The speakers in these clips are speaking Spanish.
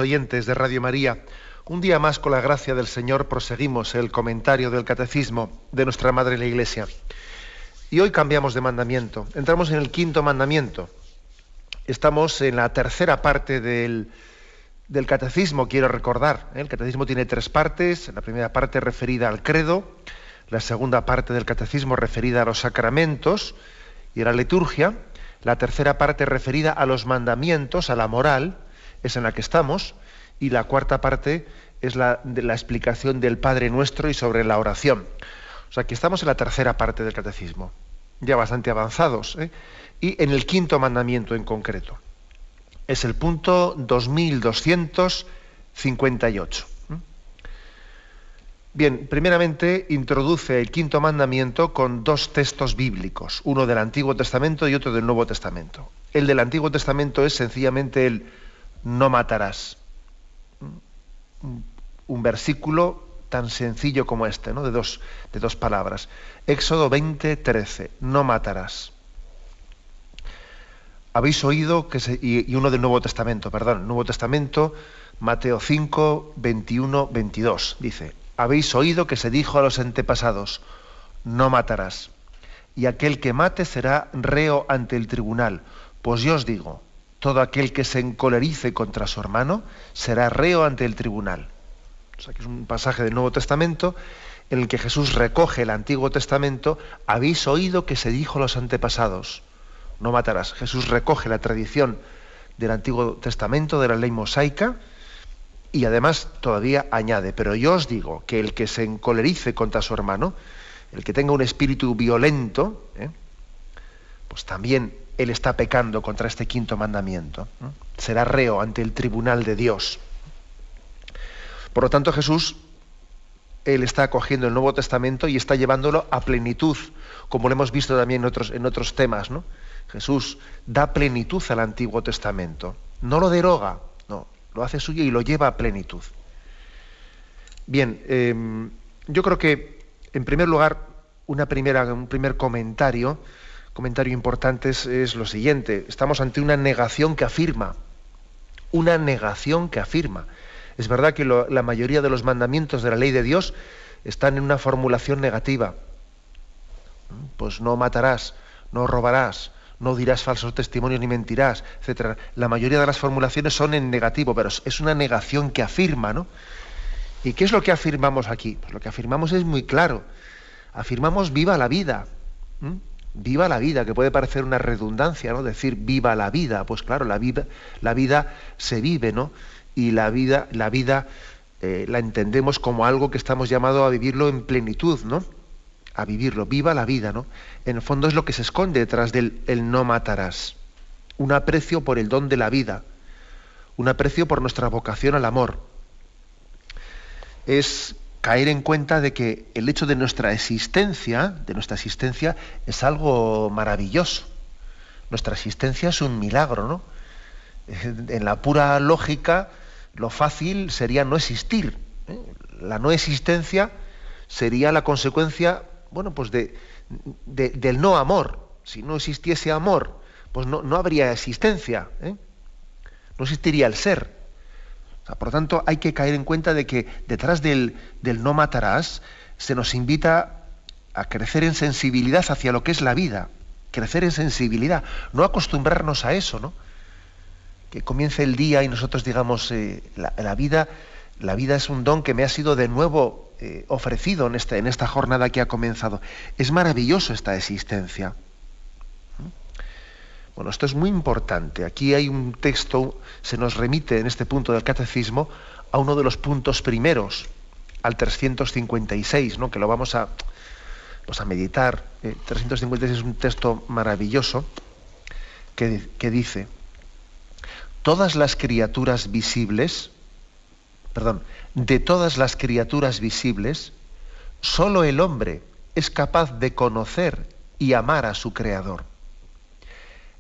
Oyentes de Radio María, un día más con la gracia del Señor proseguimos el comentario del Catecismo de nuestra Madre la Iglesia. Y hoy cambiamos de mandamiento, entramos en el quinto mandamiento. Estamos en la tercera parte del Catecismo, quiero recordar. El Catecismo tiene tres partes, la primera parte referida al credo, la segunda parte del Catecismo referida a los sacramentos y a la liturgia, la tercera parte referida a los mandamientos, a la moral, es en la que estamos, y la cuarta parte es de la explicación del Padre Nuestro y sobre la oración. O sea que estamos en la tercera parte del Catecismo, ya bastante avanzados, y en el quinto mandamiento en concreto. Es el punto 2258. Bien, primeramente introduce el quinto mandamiento con dos textos bíblicos, uno del Antiguo Testamento y otro del Nuevo Testamento. El del Antiguo Testamento es sencillamente el no matarás. Un versículo tan sencillo como este, ¿no? de dos palabras. Éxodo 20:13, no matarás. Habéis oído y uno del Nuevo Testamento, Nuevo Testamento, Mateo 5:21-22, dice: habéis oído que se dijo a los antepasados, no matarás, y aquel que mate será reo ante el tribunal. Pues yo os digo, todo aquel que se encolerice contra su hermano será reo ante el tribunal. O sea, que es un pasaje del Nuevo Testamento en el que Jesús recoge el Antiguo Testamento. Habéis oído que se dijo a los antepasados, no matarás. Jesús recoge la tradición del Antiguo Testamento, de la ley mosaica, y además todavía añade, pero yo os digo que el que se encolerice contra su hermano, el que tenga un espíritu violento, pues también él está pecando contra este quinto mandamiento. Será reo ante el tribunal de Dios. Por lo tanto, Jesús, él está acogiendo el Nuevo Testamento y está llevándolo a plenitud, como lo hemos visto también en otros temas, ¿no? Jesús da plenitud al Antiguo Testamento. No lo deroga, no, lo hace suyo y lo lleva a plenitud. Bien, yo creo que, en primer lugar, un primer comentario importante es lo siguiente. Estamos ante una negación que afirma. Una negación que afirma. Es verdad que la mayoría de los mandamientos de la ley de Dios están en una formulación negativa. Pues no matarás, no robarás, no dirás falsos testimonios ni mentirás, etc. La mayoría de las formulaciones son en negativo, pero es una negación que afirma, ¿no? ¿Y qué es lo que afirmamos aquí? Pues lo que afirmamos es muy claro. Afirmamos viva la vida. Viva la vida, que puede parecer una redundancia, ¿no? Decir viva la vida, pues claro, la vida se vive, ¿no? Y la vida la entendemos como algo que estamos llamados a vivirlo en plenitud, ¿no? A vivirlo, viva la vida, ¿no? En el fondo es lo que se esconde detrás del el no matarás. Un aprecio por el don de la vida, un aprecio por nuestra vocación al amor. Es caer en cuenta de que el hecho de nuestra existencia es algo maravilloso. Nuestra existencia es un milagro, ¿no? En la pura lógica, lo fácil sería no existir. La no existencia sería la consecuencia, bueno, pues del no amor. Si no existiese amor, pues no habría existencia, no existiría el ser. Por lo tanto, hay que caer en cuenta de que detrás del no matarás se nos invita a crecer en sensibilidad hacia lo que es la vida, crecer en sensibilidad, no acostumbrarnos a eso, ¿no? Que comience el día y nosotros digamos, la vida es un don que me ha sido de nuevo ofrecido en esta jornada que ha comenzado. Es maravilloso esta existencia. Bueno, esto es muy importante. Aquí hay un texto, se nos remite en este punto del Catecismo a uno de los puntos primeros, al 356, ¿no? Que lo vamos a meditar. 356 es un texto maravilloso que dice: de todas las criaturas visibles, solo el hombre es capaz de conocer y amar a su Creador.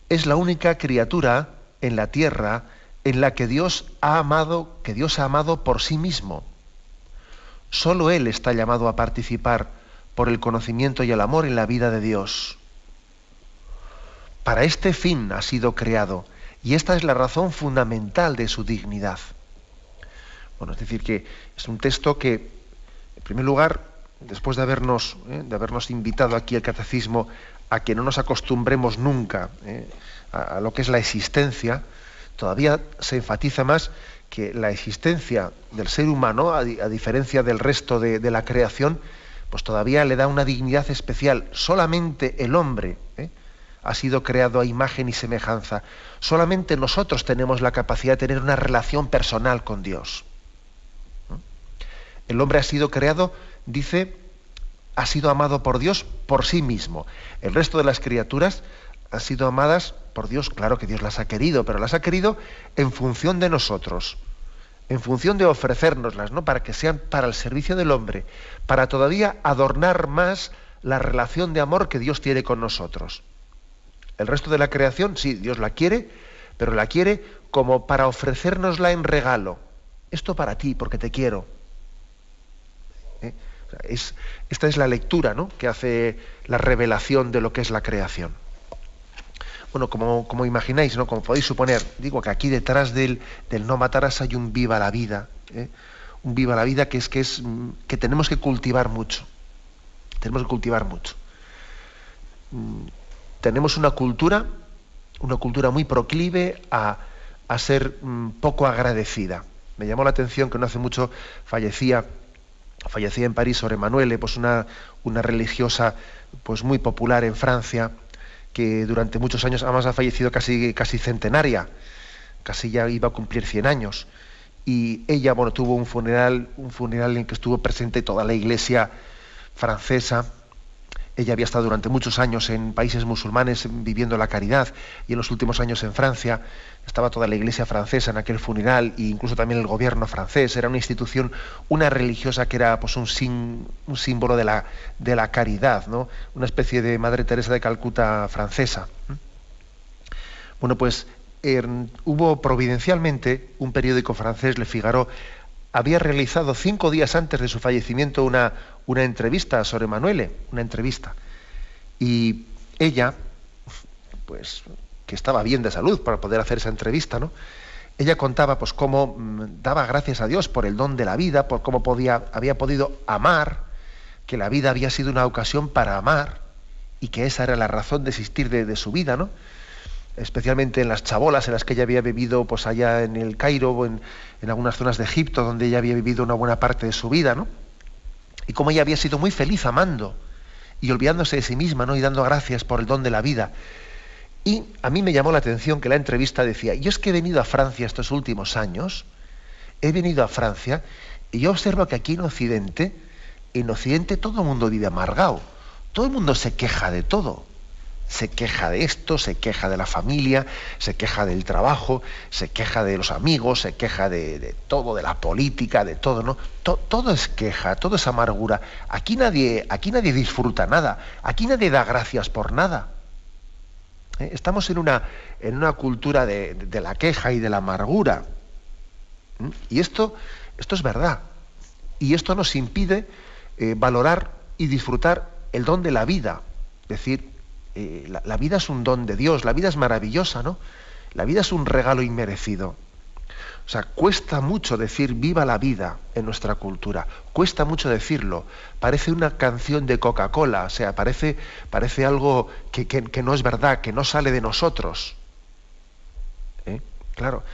Es la única criatura en la tierra en la que Dios ha amado por sí mismo. Solo Él está llamado a participar por el conocimiento y el amor en la vida de Dios. Para este fin ha sido creado, y esta es la razón fundamental de su dignidad. Bueno, es decir, que es un texto que, en primer lugar, después de habernos invitado aquí al catecismo a que no nos acostumbremos nunca a lo que es la existencia, todavía se enfatiza más que la existencia del ser humano, a diferencia del resto de la creación, pues todavía le da una dignidad especial. Solamente el hombre ha sido creado a imagen y semejanza. Solamente nosotros tenemos la capacidad de tener una relación personal con Dios. El hombre ha sido creado, dice, ha sido amado por Dios por sí mismo. El resto de las criaturas han sido amadas por Dios, claro que Dios las ha querido, pero las ha querido en función de nosotros, en función de ofrecérnoslas, ¿no? Para que sean para el servicio del hombre, para todavía adornar más la relación de amor que Dios tiene con nosotros. El resto de la creación, sí, Dios la quiere, pero la quiere como para ofrecérnosla en regalo. Esto para ti, porque te quiero. Esta es la lectura, ¿no?, que hace la revelación de lo que es la creación. Bueno, como imagináis, ¿no?, como podéis suponer, digo que aquí detrás del no matarás hay un viva la vida, un viva la vida que tenemos que cultivar mucho. Tenemos que cultivar mucho. Tenemos una cultura muy proclive a ser poco agradecida. Me llamó la atención que no hace mucho fallecía en París Sor Emmanuelle, pues una religiosa pues muy popular en Francia, que durante muchos años, además ha fallecido casi centenaria, casi ya iba a cumplir 100 años. Y ella, bueno, tuvo un funeral en que estuvo presente toda la Iglesia francesa. Ella había estado durante muchos años en países musulmanes viviendo la caridad, y en los últimos años en Francia estaba toda la Iglesia francesa en aquel funeral, e incluso también el gobierno francés. Era una institución, una religiosa que era pues un símbolo de la caridad, ¿no? Una especie de Madre Teresa de Calcuta francesa. Bueno, pues hubo providencialmente un periódico francés, Le Figaro, había realizado 5 días antes de su fallecimiento una entrevista a Sor Emmanuelle, una entrevista. Y ella, pues, que estaba bien de salud para poder hacer esa entrevista, ¿no?, ella contaba pues cómo daba gracias a Dios por el don de la vida, por cómo había podido amar, que la vida había sido una ocasión para amar, y que esa era la razón de existir de su vida, ¿no? Especialmente en las chabolas en las que ella había vivido, pues allá en el Cairo o en algunas zonas de Egipto, donde ella había vivido una buena parte de su vida, ¿no? Y cómo ella había sido muy feliz amando y olvidándose de sí misma, ¿no?, y dando gracias por el don de la vida. Y a mí me llamó la atención que la entrevista decía: yo es que he venido a Francia estos últimos años, he venido a Francia, y yo observo que aquí en Occidente todo el mundo vive amargado, todo el mundo se queja de todo. Se queja de esto, se queja de la familia, se queja del trabajo, se queja de los amigos, se queja de todo, de la política, de todo, ¿no? Todo es queja, todo es amargura. Aquí nadie disfruta nada, aquí nadie da gracias por nada. Estamos en una cultura de la queja y de la amargura. Y esto es verdad. Y esto nos impide valorar y disfrutar el don de la vida. Es decir, la vida es un don de Dios, la vida es maravillosa, ¿no? La vida es un regalo inmerecido. O sea, cuesta mucho decir viva la vida en nuestra cultura, cuesta mucho decirlo. Parece una canción de Coca-Cola, o sea, parece algo que no es verdad, que no sale de nosotros. Claro,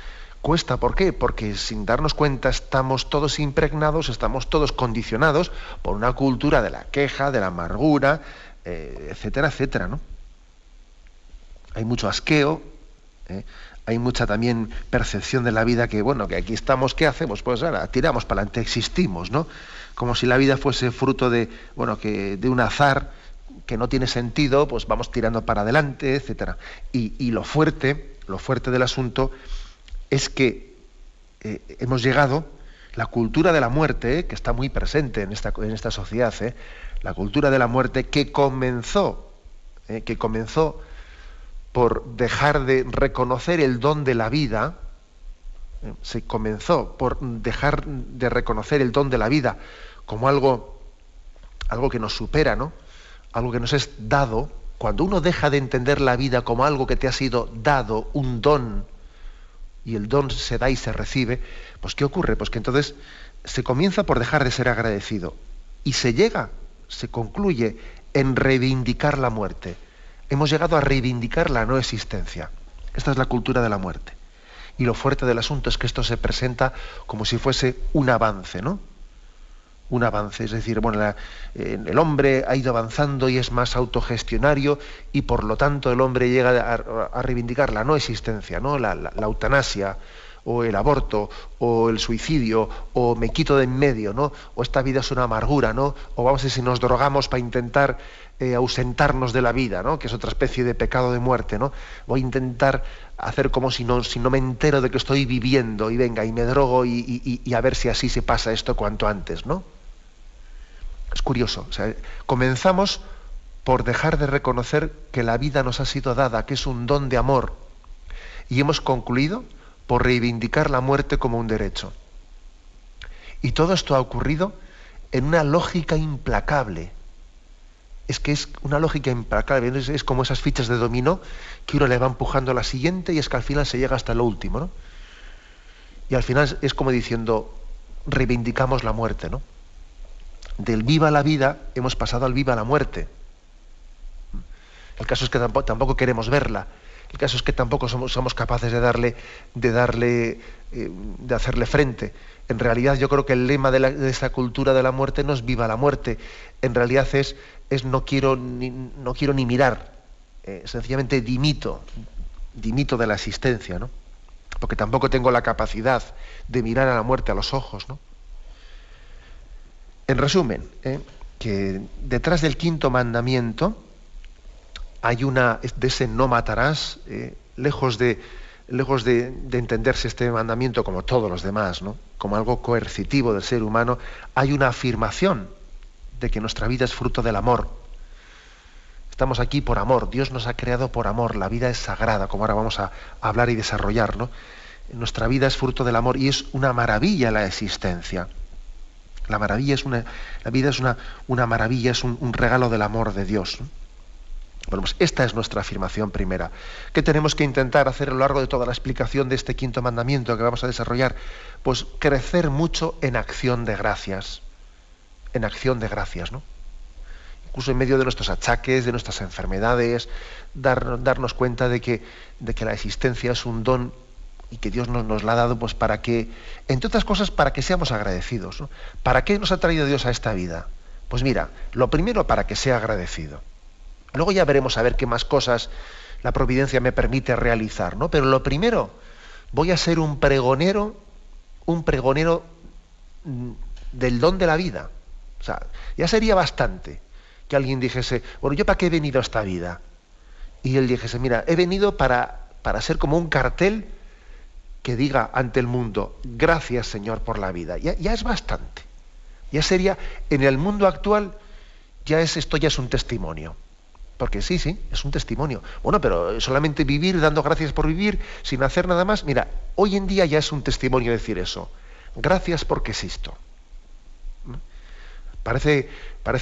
cuesta, ¿por qué? Porque sin darnos cuenta estamos todos impregnados, estamos todos condicionados por una cultura de la queja, de la amargura, etcétera, etcétera, ¿no? Hay mucho asqueo, hay mucha también percepción de la vida que, bueno, que aquí estamos, ¿qué hacemos? Pues ahora tiramos para adelante, existimos, ¿no? Como si la vida fuese fruto de un azar que no tiene sentido, pues vamos tirando para adelante, etcétera. Y lo fuerte del asunto es que hemos llegado, la cultura de la muerte, que está muy presente en esta sociedad, la cultura de la muerte que comenzó por dejar de reconocer el don de la vida, se comenzó por dejar de reconocer el don de la vida como algo que nos supera, ¿no? Algo que nos es dado. Cuando uno deja de entender la vida como algo que te ha sido dado, un don y el don se da y se recibe, pues ¿qué ocurre? Pues que entonces se comienza por dejar de ser agradecido y se concluye en reivindicar la muerte. Hemos llegado a reivindicar la no existencia. Esta es la cultura de la muerte. Y lo fuerte del asunto es que esto se presenta como si fuese un avance, ¿no? Un avance, es decir, bueno, el hombre ha ido avanzando y es más autogestionario y por lo tanto el hombre llega a reivindicar la no existencia, ¿no? La eutanasia o el aborto o el suicidio o me quito de en medio, ¿no? O esta vida es una amargura, ¿no? O vamos a ver si nos drogamos para intentar ausentarnos de la vida, ¿no? Que es otra especie de pecado de muerte, ¿no? Voy a intentar hacer como si no me entero de que estoy viviendo y venga y me drogo y a ver si así se pasa esto cuanto antes, ¿no? Es curioso, o sea, comenzamos por dejar de reconocer que la vida nos ha sido dada, que es un don de amor, y hemos concluido por reivindicar la muerte como un derecho. Y todo esto ha ocurrido en una lógica implacable. Es que es una lógica implacable, es como esas fichas de dominó que uno le va empujando a la siguiente y es que al final se llega hasta lo último, ¿no? Y al final es como diciendo, reivindicamos la muerte, ¿no? Del viva la vida hemos pasado al viva la muerte. El caso es que tampoco queremos verla. El caso es que tampoco somos capaces de hacerle frente. En realidad yo creo que el lema de esa cultura de la muerte no es viva la muerte. En realidad es no quiero ni mirar. Sencillamente dimito de la existencia, ¿no? Porque tampoco tengo la capacidad de mirar a la muerte a los ojos, ¿no? En resumen, que detrás del quinto mandamiento hay de ese no matarás, lejos de entenderse este mandamiento como todos los demás, ¿no? Como algo coercitivo del ser humano, hay una afirmación de que nuestra vida es fruto del amor. Estamos aquí por amor, Dios nos ha creado por amor, la vida es sagrada, como ahora vamos a hablar y desarrollar, ¿no? Nuestra vida es fruto del amor y es una maravilla la existencia. La vida es una maravilla, es un regalo del amor de Dios, ¿no? Bueno, pues esta es nuestra afirmación primera. ¿Qué tenemos que intentar hacer a lo largo de toda la explicación de este quinto mandamiento que vamos a desarrollar? Pues crecer mucho en acción de gracias. En acción de gracias, ¿no? Incluso en medio de nuestros achaques, de nuestras enfermedades, darnos cuenta de que la existencia es un don y que Dios nos la ha dado pues para que, entre otras cosas, para que seamos agradecidos, ¿no? ¿Para qué nos ha traído Dios a esta vida? Pues mira, lo primero para que sea agradecido. Luego ya veremos a ver qué más cosas la providencia me permite realizar, ¿no? Pero lo primero, voy a ser un pregonero del don de la vida. O sea, ya sería bastante que alguien dijese, bueno, ¿yo para qué he venido a esta vida? Y él dijese, mira, he venido para ser como un cartel que diga ante el mundo, gracias Señor por la vida. Ya es bastante. Ya sería, en el mundo actual, esto ya es un testimonio. Porque sí, es un testimonio. Bueno, pero solamente vivir dando gracias por vivir, sin hacer nada más. Mira, hoy en día ya es un testimonio decir eso. Gracias porque existo. Parece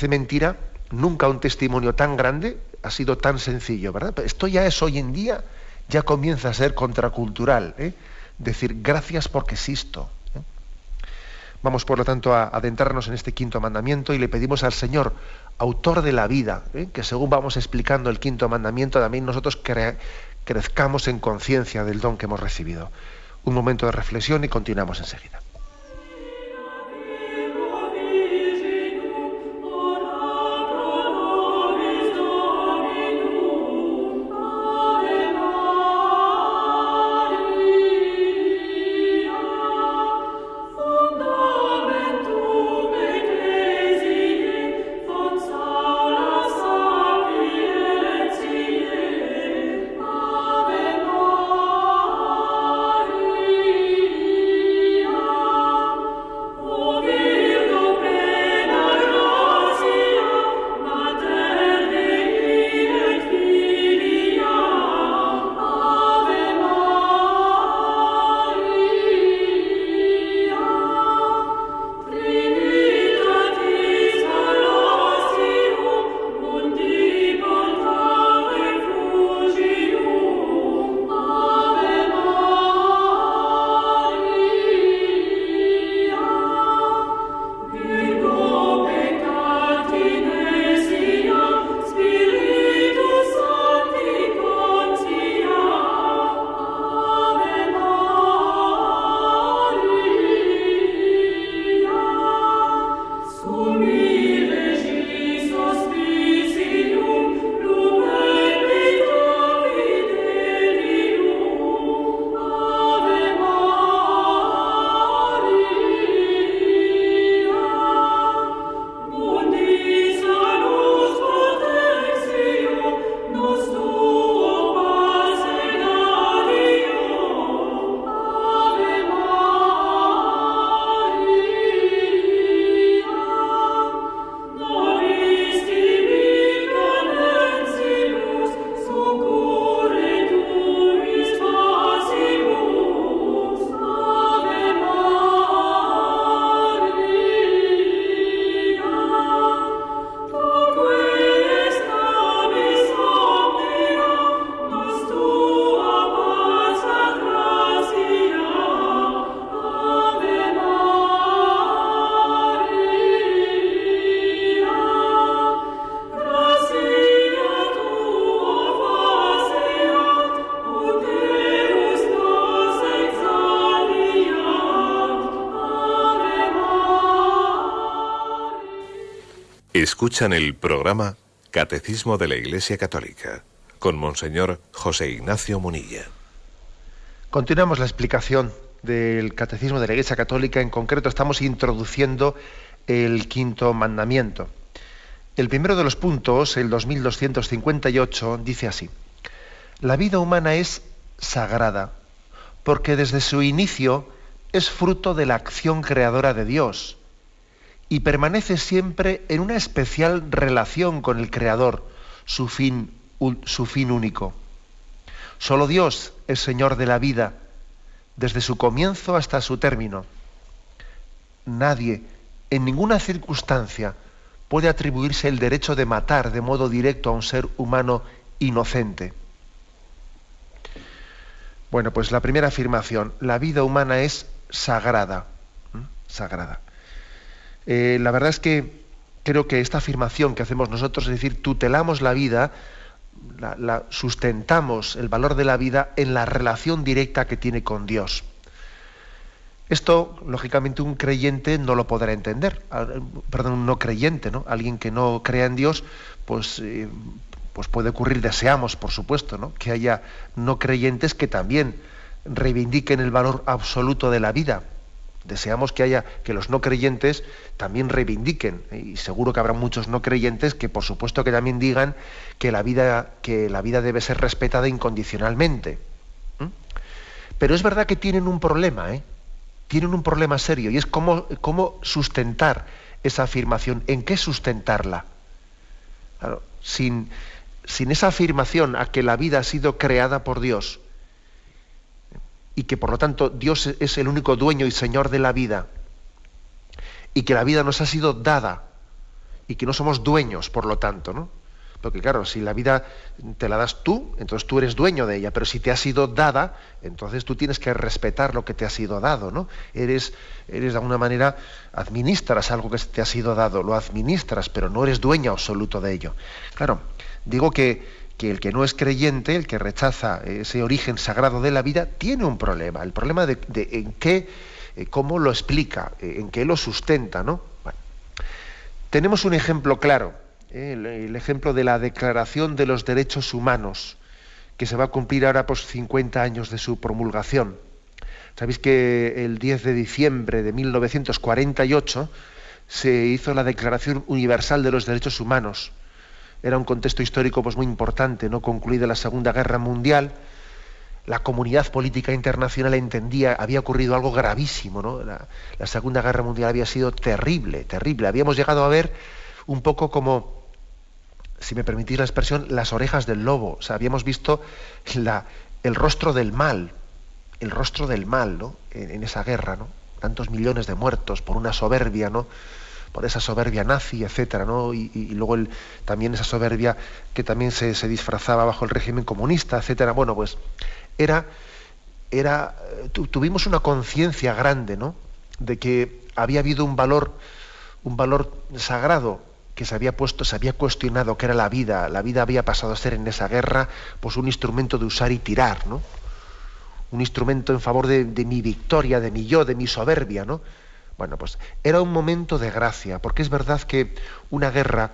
mentira, nunca un testimonio tan grande ha sido tan sencillo, ¿verdad? Pero esto ya es hoy en día, ya comienza a ser contracultural, ¿eh? Decir gracias porque existo. Vamos, por lo tanto, a adentrarnos en este quinto mandamiento y le pedimos al Señor, autor de la vida, que según vamos explicando el quinto mandamiento, también nosotros crezcamos en conciencia del don que hemos recibido. Un momento de reflexión y continuamos enseguida. Escuchan el programa Catecismo de la Iglesia Católica con Monseñor José Ignacio Munilla. Continuamos la explicación del Catecismo de la Iglesia Católica. En concreto estamos introduciendo el quinto mandamiento. El primero de los puntos, el 2258, dice así: la vida humana es sagrada porque desde su inicio es fruto de la acción creadora de Dios y permanece siempre en una especial relación con el Creador, su fin único. Solo Dios es Señor de la vida, desde su comienzo hasta su término. Nadie, en ninguna circunstancia, puede atribuirse el derecho de matar de modo directo a un ser humano inocente. Bueno, pues la primera afirmación: la vida humana es sagrada. Sagrada. La verdad es que creo que esta afirmación que hacemos nosotros, es decir, tutelamos la vida, sustentamos el valor de la vida en la relación directa que tiene con Dios. Esto, lógicamente, un creyente no lo podrá entender. Perdón, un no creyente, ¿no? Alguien que no crea en Dios, pues puede ocurrir, deseamos, por supuesto, ¿no?, que haya no creyentes que también reivindiquen el valor absoluto de la vida. Deseamos que los no creyentes también reivindiquen, y seguro que habrá muchos no creyentes que, por supuesto, que también digan que la vida debe ser respetada incondicionalmente. Pero es verdad que tienen un problema, tienen un problema serio, y es cómo sustentar esa afirmación, en qué sustentarla. Claro, sin esa afirmación a que la vida ha sido creada por Dios y que por lo tanto Dios es el único dueño y señor de la vida, y que la vida nos ha sido dada y que no somos dueños, por lo tanto, ¿no? Porque claro, si la vida te la das tú, entonces tú eres dueño de ella, pero si te ha sido dada, entonces tú tienes que respetar lo que te ha sido dado, ¿no? Eres de alguna manera, administras algo que te ha sido dado, lo administras, pero no eres dueño absoluto de ello. Claro, digo que el que no es creyente, el que rechaza ese origen sagrado de la vida, tiene un problema. El problema de en qué, cómo lo explica, en qué lo sustenta, ¿no? Bueno, tenemos un ejemplo claro, el ejemplo de la Declaración de los Derechos Humanos, que se va a cumplir ahora por 50 años de su promulgación. Sabéis que el 10 de diciembre de 1948 se hizo la Declaración Universal de los Derechos Humanos. Era un contexto histórico pues muy importante, ¿no? Concluida la Segunda Guerra Mundial, la comunidad política internacional entendía, había ocurrido algo gravísimo, ¿no? La Segunda Guerra Mundial había sido terrible, terrible. Habíamos llegado a ver un poco como, si me permitís la expresión, las orejas del lobo. O sea, habíamos visto el rostro del mal, ¿no? En esa guerra, ¿no? Tantos millones de muertos por una soberbia, ¿no? Por esa soberbia nazi, etcétera, ¿no? Y luego también esa soberbia que también se disfrazaba bajo el régimen comunista, etcétera. Bueno, pues tuvimos una conciencia grande, ¿no?, de que había habido un valor sagrado que se había cuestionado, que era la vida. La vida había pasado a ser en esa guerra pues un instrumento de usar y tirar, ¿no? Un instrumento en favor de mi victoria, de mi yo, de mi soberbia, ¿no? Bueno, pues era un momento de gracia, porque es verdad que una guerra,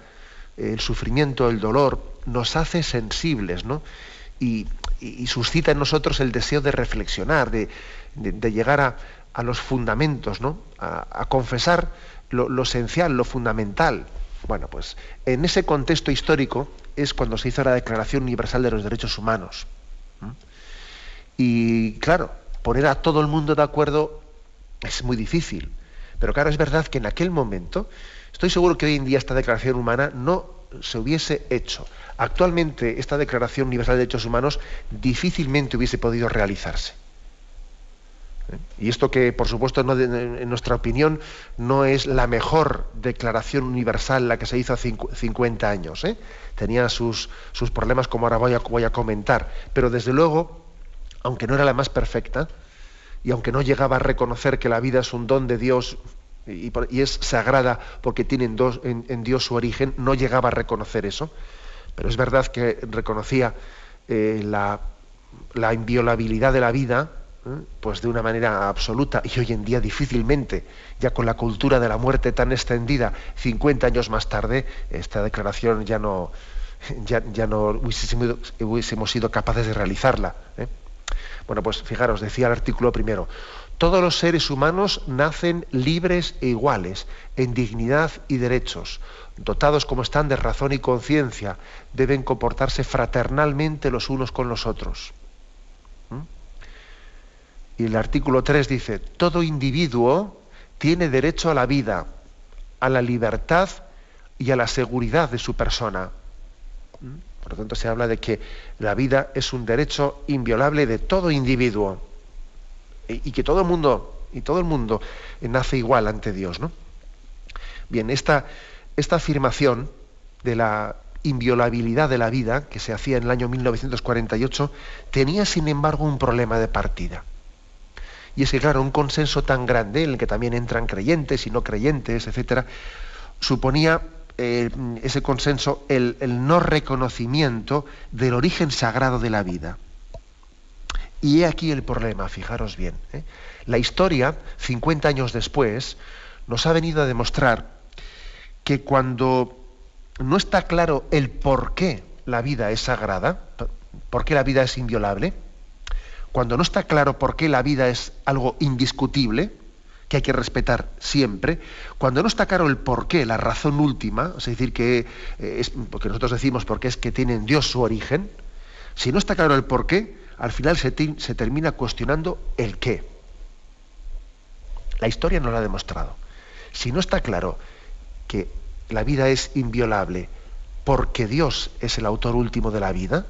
el sufrimiento, el dolor, nos hace sensibles, ¿no? Y suscita en nosotros el deseo de reflexionar, de llegar a los fundamentos, ¿no? A confesar lo esencial, lo fundamental. Bueno, pues en ese contexto histórico es cuando se hizo la Declaración Universal de los Derechos Humanos. Y claro, poner a todo el mundo de acuerdo es muy difícil. Pero claro, es verdad que en aquel momento, estoy seguro que hoy en día esta declaración humana no se hubiese hecho. Actualmente esta Declaración Universal de Derechos Humanos difícilmente hubiese podido realizarse. Y esto que, por supuesto, en nuestra opinión, no es la mejor declaración universal la que se hizo hace 50 años. Tenía sus problemas, como ahora voy a comentar. Pero desde luego, aunque no era la más perfecta, y aunque no llegaba a reconocer que la vida es un don de Dios y es sagrada porque tiene en Dios su origen, no llegaba a reconocer eso, pero es verdad que reconocía la inviolabilidad de la vida, pues de una manera absoluta, y hoy en día difícilmente, ya con la cultura de la muerte tan extendida, 50 años más tarde, esta declaración ya no hubiésemos sido capaces de realizarla. Bueno, pues fijaros, decía el artículo primero: todos los seres humanos nacen libres e iguales, en dignidad y derechos. Dotados como están de razón y conciencia, deben comportarse fraternalmente los unos con los otros. Y el artículo 3 dice: todo individuo tiene derecho a la vida, a la libertad y a la seguridad de su persona. Por lo tanto, se habla de que la vida es un derecho inviolable de todo individuo y que todo el mundo nace igual ante Dios, ¿no? Bien, esta afirmación de la inviolabilidad de la vida, que se hacía en el año 1948, tenía, sin embargo, un problema de partida. Y es que, claro, un consenso tan grande, en el que también entran creyentes y no creyentes, etcétera, suponía ese consenso el no reconocimiento del origen sagrado de la vida. Y he aquí el problema, fijaros bien. La historia, 50 años después, nos ha venido a demostrar que cuando no está claro el por qué la vida es sagrada, por qué la vida es inviolable, cuando no está claro por qué la vida es algo indiscutible, que hay que respetar siempre, cuando no está claro el por qué, la razón última, es decir, que es porque nosotros decimos porque es que tiene en Dios su origen, si no está claro el por qué, al final se termina cuestionando el qué. La historia nos lo ha demostrado. Si no está claro que la vida es inviolable porque Dios es el autor último de la vida,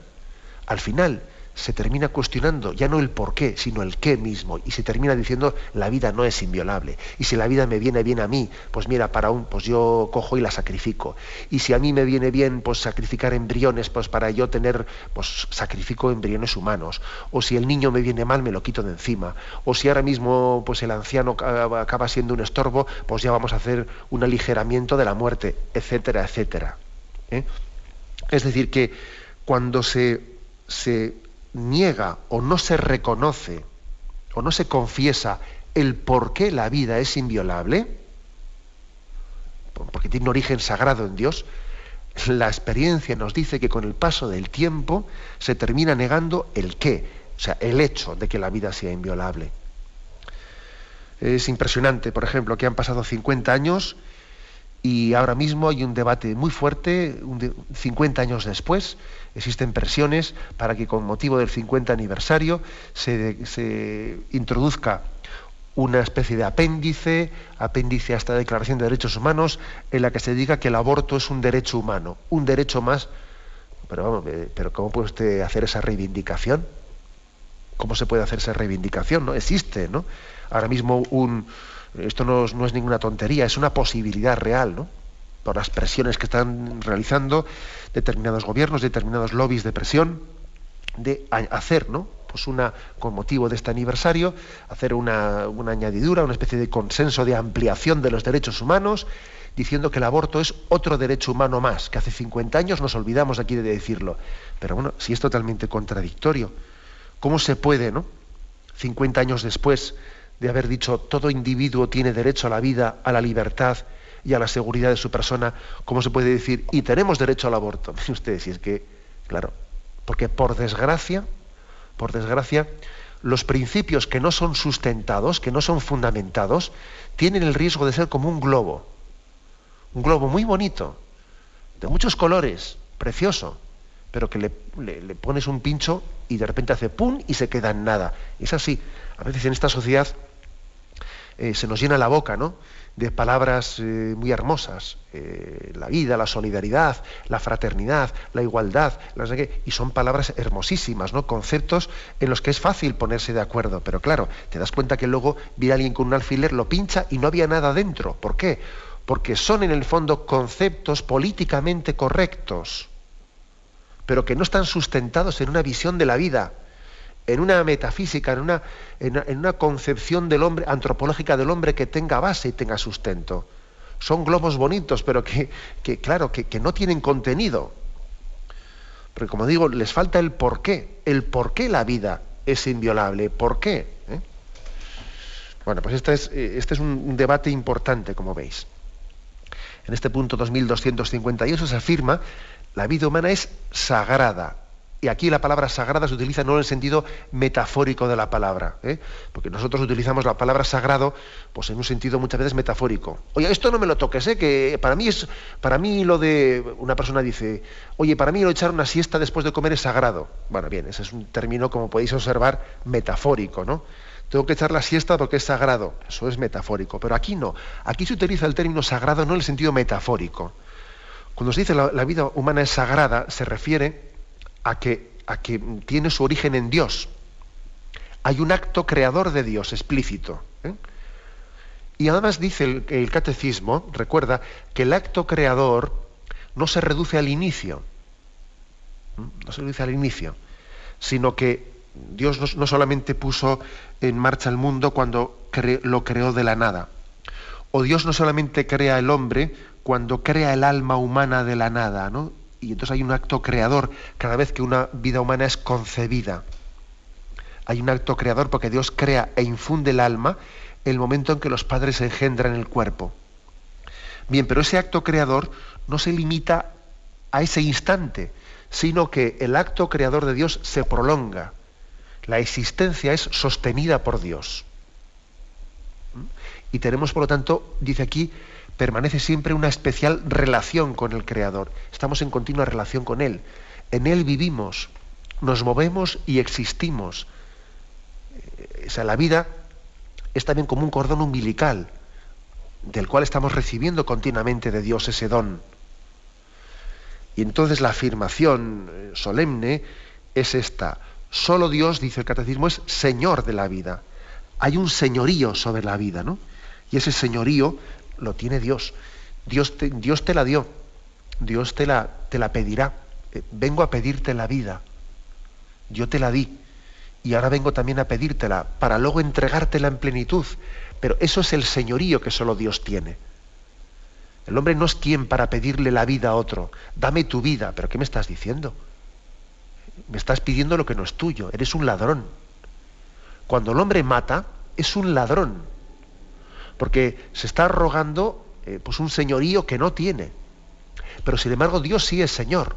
al final se termina cuestionando ya no el por qué, sino el qué mismo, y se termina diciendo la vida no es inviolable. Y si la vida me viene bien a mí, pues mira, pues yo cojo y la sacrifico. Y si a mí me viene bien pues sacrificar embriones, pues para yo tener, pues sacrifico embriones humanos. O si el niño me viene mal, me lo quito de encima. O si ahora mismo pues el anciano acaba siendo un estorbo, pues ya vamos a hacer un aligeramiento de la muerte, etcétera, etcétera. Es decir, que cuando se niega o no se reconoce o no se confiesa el por qué la vida es inviolable, porque tiene un origen sagrado en Dios, la experiencia nos dice que con el paso del tiempo se termina negando el qué, o sea, el hecho de que la vida sea inviolable. Es impresionante, por ejemplo, que han pasado 50 años y ahora mismo hay un debate muy fuerte, 50 años después, existen presiones para que con motivo del 50 aniversario se introduzca una especie de apéndice a esta Declaración de Derechos Humanos, en la que se diga que el aborto es un derecho humano, un derecho más. Pero ¿cómo puede usted hacer esa reivindicación? ¿Cómo se puede hacer esa reivindicación? No existe, ¿no? Ahora mismo esto no es ninguna tontería, es una posibilidad real, ¿no? Por las presiones que están realizando determinados gobiernos, determinados lobbies de presión, de hacer, ¿no? Pues con motivo de este aniversario, hacer una añadidura, una especie de consenso de ampliación de los derechos humanos, diciendo que el aborto es otro derecho humano más, que hace 50 años nos olvidamos aquí de decirlo. Pero bueno, si es totalmente contradictorio, ¿cómo se puede, ¿no? 50 años después de haber dicho todo individuo tiene derecho a la vida, a la libertad y a la seguridad de su persona, ¿cómo se puede decir y tenemos derecho al aborto? Miren ustedes, si es que, claro, porque por desgracia, los principios que no son sustentados, que no son fundamentados, tienen el riesgo de ser como un globo muy bonito, de muchos colores, precioso, pero que le pones un pincho y de repente hace pum y se queda en nada. Es así. A veces en esta sociedad se nos llena la boca, ¿no?, de palabras muy hermosas, la vida, la solidaridad, la fraternidad, la igualdad, y son palabras hermosísimas, ¿no?, conceptos en los que es fácil ponerse de acuerdo, pero claro, te das cuenta que luego viene alguien con un alfiler, lo pincha y no había nada dentro. ¿Por qué? Porque son en el fondo conceptos políticamente correctos, pero que no están sustentados en una visión de la vida, en una metafísica, en una concepción del hombre, antropológica del hombre, que tenga base y tenga sustento. Son globos bonitos, pero que no tienen contenido. Porque como digo, les falta el porqué la vida es inviolable. ¿Por qué? Bueno, pues este es un debate importante, como veis. En este punto 2258 se afirma: la vida humana es sagrada. Y aquí la palabra sagrada se utiliza no en el sentido metafórico de la palabra, porque nosotros utilizamos la palabra sagrado pues en un sentido muchas veces metafórico. Oye, esto no me lo toques, que para mí lo de, una persona dice, oye, para mí lo de echar una siesta después de comer es sagrado. Bueno, bien, ese es un término, como podéis observar, metafórico, ¿no? Tengo que echar la siesta porque es sagrado. Eso es metafórico. Pero aquí no. Aquí se utiliza el término sagrado no en el sentido metafórico. Cuando se dice la vida humana es sagrada, se refiere a que tiene su origen en Dios. Hay un acto creador de Dios explícito. Y además dice el catecismo, recuerda, que el acto creador no se reduce al inicio. No se reduce al inicio, sino que Dios no solamente puso en marcha el mundo cuando lo creó de la nada. O Dios no solamente crea el hombre cuando crea el alma humana de la nada, ¿no? Y entonces hay un acto creador cada vez que una vida humana es concebida. Hay un acto creador porque Dios crea e infunde el alma el momento en que los padres engendran el cuerpo. Bien, pero ese acto creador no se limita a ese instante, sino que el acto creador de Dios se prolonga. La existencia es sostenida por Dios. Y tenemos, por lo tanto, dice aquí, permanece siempre una especial relación con el Creador. Estamos en continua relación con Él. En Él vivimos, nos movemos y existimos. O sea, la vida es también como un cordón umbilical, del cual estamos recibiendo continuamente de Dios ese don. Y entonces la afirmación solemne es esta: solo Dios, dice el catecismo, es Señor de la vida. Hay un señorío sobre la vida, ¿no? Y ese señorío lo tiene Dios. Dios te la dio. Dios te la pedirá. Vengo a pedirte la vida. Yo te la di. Y ahora vengo también a pedírtela para luego entregártela en plenitud. Pero eso es el señorío que solo Dios tiene. El hombre no es quien para pedirle la vida a otro. Dame tu vida. ¿Pero qué me estás diciendo? Me estás pidiendo lo que no es tuyo. Eres un ladrón. Cuando el hombre mata, es un ladrón. Porque se está arrogando pues un señorío que no tiene. Pero sin embargo Dios sí es Señor.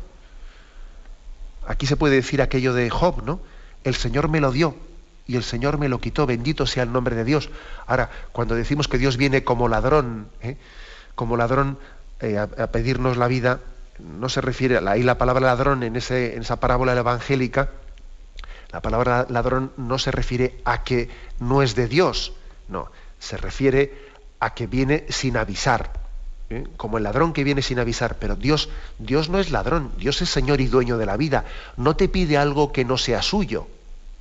Aquí se puede decir aquello de Job, ¿no? El Señor me lo dio y el Señor me lo quitó, bendito sea el nombre de Dios. Ahora, cuando decimos que Dios viene como ladrón a pedirnos la vida, no se refiere, ahí la palabra ladrón en esa parábola evangélica, la palabra ladrón no se refiere a que no es de Dios, no, se refiere a que viene sin avisar, como el ladrón que viene sin avisar. Pero Dios no es ladrón, Dios es Señor y dueño de la vida. No te pide algo que no sea suyo,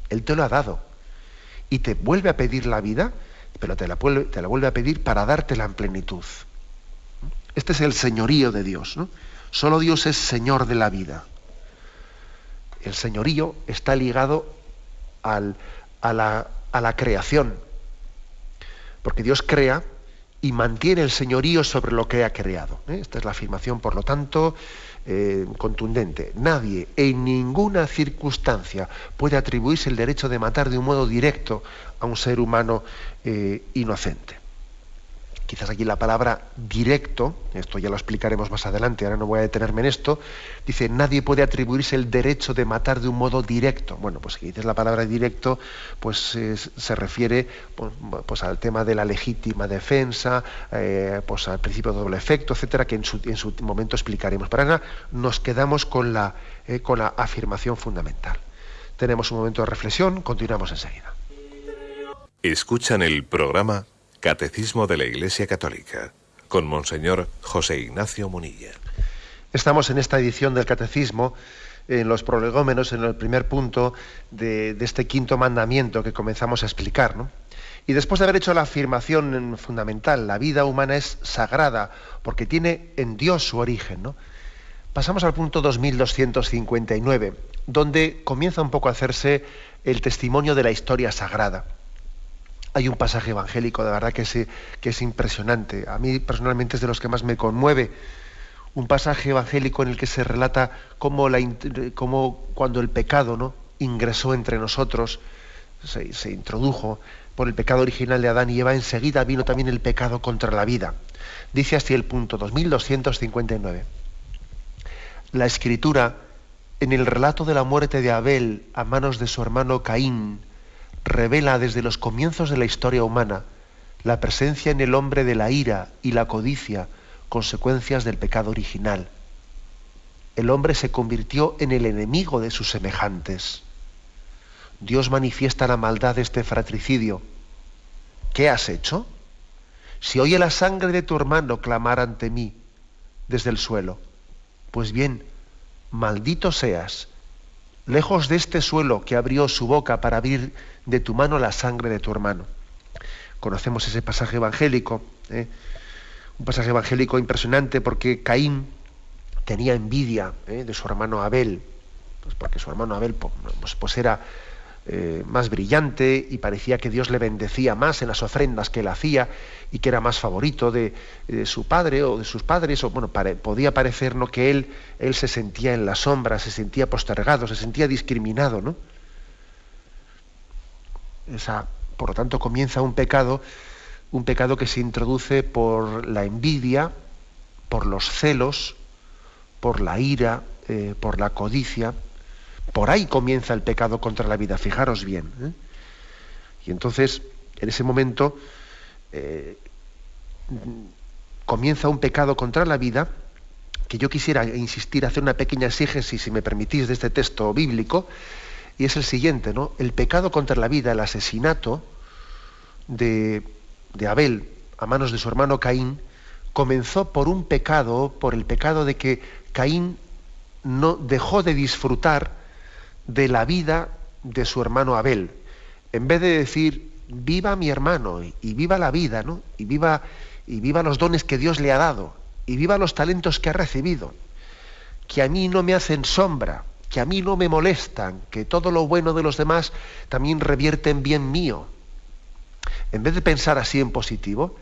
Él te lo ha dado. Y te vuelve a pedir la vida, pero te la vuelve a pedir para dártela en plenitud. Este es el señorío de Dios, ¿no? Solo Dios es Señor de la vida. El señorío está ligado a la creación, porque Dios crea y mantiene el señorío sobre lo que ha creado. Esta es la afirmación, por lo tanto, contundente. Nadie, en ninguna circunstancia, puede atribuirse el derecho de matar de un modo directo a un ser humano inocente. Quizás aquí la palabra directo, esto ya lo explicaremos más adelante, ahora no voy a detenerme en esto, dice, nadie puede atribuirse el derecho de matar de un modo directo. Bueno, pues si dices la palabra directo, pues se refiere pues al tema de la legítima defensa, pues al principio de doble efecto, etcétera, que en su momento explicaremos. Pero ahora nos quedamos con la afirmación fundamental. Tenemos un momento de reflexión, continuamos enseguida. Escuchan el programa Catecismo de la Iglesia Católica, con Monseñor José Ignacio Munilla. Estamos en esta edición del Catecismo, en los prolegómenos, en el primer punto de este quinto mandamiento que comenzamos a explicar, ¿no? Y después de haber hecho la afirmación fundamental, la vida humana es sagrada, porque tiene en Dios su origen, ¿no? Pasamos al punto 2259, donde comienza un poco a hacerse el testimonio de la historia sagrada. Hay un pasaje evangélico, de verdad, que es impresionante. A mí personalmente es de los que más me conmueve. Un pasaje evangélico en el que se relata cómo cuando el pecado, ¿no?, ingresó entre nosotros, se introdujo por el pecado original de Adán y Eva, enseguida vino también el pecado contra la vida. Dice así el punto 2259. La Escritura, en el relato de la muerte de Abel a manos de su hermano Caín, revela desde los comienzos de la historia humana la presencia en el hombre de la ira y la codicia, consecuencias del pecado original. El hombre se convirtió en el enemigo de sus semejantes. Dios manifiesta la maldad de este fratricidio. ¿Qué has hecho? Si oye la sangre de tu hermano clamar ante mí desde el suelo, pues bien, maldito seas, lejos de este suelo que abrió su boca para abrir de tu mano la sangre de tu hermano. Conocemos ese pasaje evangélico, un pasaje evangélico impresionante, porque Caín tenía envidia de su hermano Abel, pues porque su hermano Abel pues era más brillante y parecía que Dios le bendecía más en las ofrendas que él hacía y que era más favorito de su padre o de sus padres, o bueno, podía parecer, ¿no?, que él se sentía en la sombra, se sentía postergado, se sentía discriminado, ¿no? Por lo tanto, comienza un pecado que se introduce por la envidia, por los celos, por la ira, por la codicia. Por ahí comienza el pecado contra la vida, fijaros bien. Y entonces, en ese momento, comienza un pecado contra la vida, que yo quisiera insistir, hacer una pequeña exégesis, si me permitís, de este texto bíblico, y es el siguiente, ¿no? El pecado contra la vida, el asesinato de Abel a manos de su hermano Caín, comenzó por el pecado de que Caín no dejó de disfrutar de la vida de su hermano Abel. En vez de decir, viva mi hermano, y viva la vida, ¿no?, y viva los dones que Dios le ha dado, y viva los talentos que ha recibido, que a mí no me hacen sombra, que a mí no me molestan, que todo lo bueno de los demás también revierte en bien mío. En vez de pensar así en positivo,